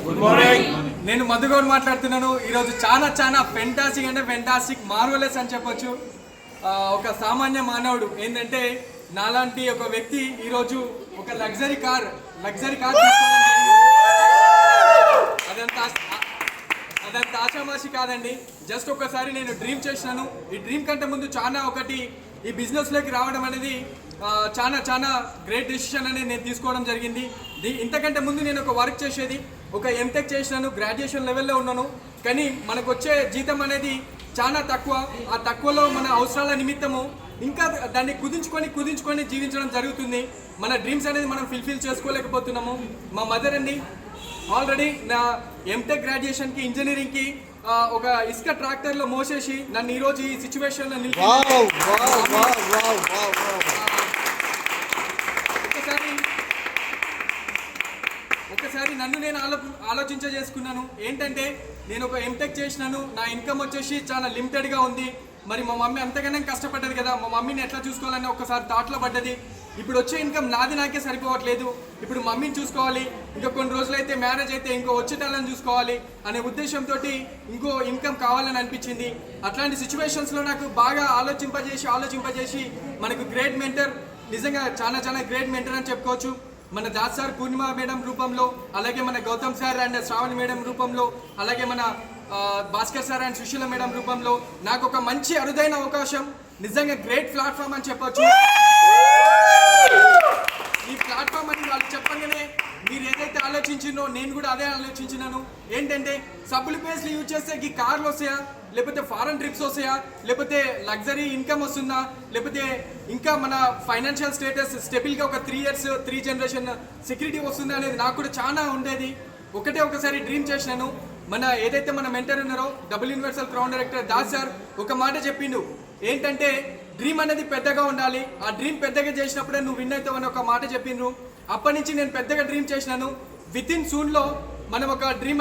Good morning. నేను మధుగౌడ్ మాట్లాడుతున్నాను. ఈరోజు చాలా ఫెంటాస్టిక్ అంటే ఫెంటాస్టిక్ మార్వెలస్ అని చెప్పొచ్చు. ఒక సామాన్య మానవుడు ఏంటంటే నాలాంటి ఒక వ్యక్తి ఈరోజు ఒక లగ్జరీ కార్ అదంతా ఆషామాషి కాదండి. జస్ట్ ఒకసారి నేను డ్రీమ్ చేసినాను. ఈ డ్రీమ్ కంటే ముందు ఈ బిజినెస్లోకి రావడం అనేది చాలా గ్రేట్ డెసిషన్ అనేది నేను తీసుకోవడం జరిగింది. ఇంతకంటే ముందు నేను ఒక వర్క్ చేసేది, ఒక ఎంటెక్ చేసినాను, గ్రాడ్యుయేషన్ లెవెల్లో ఉన్నాను. కానీ మనకు వచ్చే జీతం అనేది చాలా తక్కువ. ఆ తక్కువలో మన అవసరాల నిమిత్తము ఇంకా దాన్ని కుదించుకొని జీవించడం జరుగుతుంది. మన డ్రీమ్స్ అనేది మనం ఫుల్ఫిల్ చేసుకోలేకపోతున్నాము. మా మదర్ అండి ఆల్రెడీ నా ఎంటెక్ గ్రాడ్యుయేషన్కి ఇంజనీరింగ్కి ఒక ఇసుక ట్రాక్టర్లో మోసేసి నన్ను ఈరోజు ఈ సిచ్యువేషన్లో ఒకసారి నన్ను నేను ఆలోచించేసుకున్నాను. ఏంటంటే నేను ఒక ఎంటెక్ చేసినాను, నా ఇన్కమ్ వచ్చేసి చాలా లిమిటెడ్గా ఉంది. మరి మా మమ్మీ అంతగానే కష్టపడ్డది కదా, మా మమ్మీని ఎట్లా చూసుకోవాలని ఒకసారి థాట్లో పడ్డది. ఇప్పుడు వచ్చే ఇన్కమ్ నాకే సరిపోవట్లేదు. ఇప్పుడు మమ్మీని చూసుకోవాలి, ఇంకా కొన్ని రోజులైతే మ్యారేజ్ అయితే ఇంకో వచ్చేటాలని చూసుకోవాలి అనే ఉద్దేశంతో ఇంకో ఇన్కమ్ కావాలని అనిపించింది. అట్లాంటి సిచ్యువేషన్స్లో నాకు బాగా ఆలోచింపజేసి మనకు గ్రేట్ మెంటర్, నిజంగా చాలా గ్రేట్ మెంటర్ అని చెప్పుకోవచ్చు. మన దాస్ సార్ పూర్ణిమ మేడం రూపంలో, అలాగే మన Gautam sir and Shravani madam రూపంలో, అలాగే మన Bhaskar sir and Sushila madam రూపంలో నాకు ఒక మంచి అరుదైన అవకాశం, నిజంగా గ్రేట్ ప్లాట్ఫామ్ అని చెప్పొచ్చు. ఈ ప్లాట్ఫామ్ అని వాళ్ళు చెప్పగానే మీరు ఏదైతే ఆలోచించిందో నేను కూడా అదే ఆలోచించినాను. ఏంటంటే సబ్బులు పేస్ట్లు యూజ్ చేస్తే ఈ కార్లు వస్తాయా, లేకపోతే ఫారెన్ ట్రిప్స్ వస్తాయా, లేకపోతే లగ్జరీ ఇన్కమ్ వస్తుందా, లేకపోతే ఇంకా మన ఫైనాన్షియల్ స్టేటస్ స్టెబుల్గా ఒక 3 years 3 generation సెక్యూరిటీ వస్తుందా అనేది నాకు కూడా చాలా ఉండేది. ఒకసారి డ్రీమ్ చేసినాను. ఏదైతే మన మెంటర్ ఉన్నారో double universal crown director Das sir ఒక మాట చెప్పిండు. ఏంటంటే డ్రీమ్ అనేది పెద్దగా ఉండాలి, ఆ డ్రీమ్ పెద్దగా చేసినప్పుడే నువ్వు విన్ అవుతావు అని ఒక మాట చెప్పిండ్రు. అప్పటి నుంచి నేను పెద్దగా డ్రీమ్ చేసినాను. విత్ ఇన్ సూన్లో మనం ఒక డ్రీమ్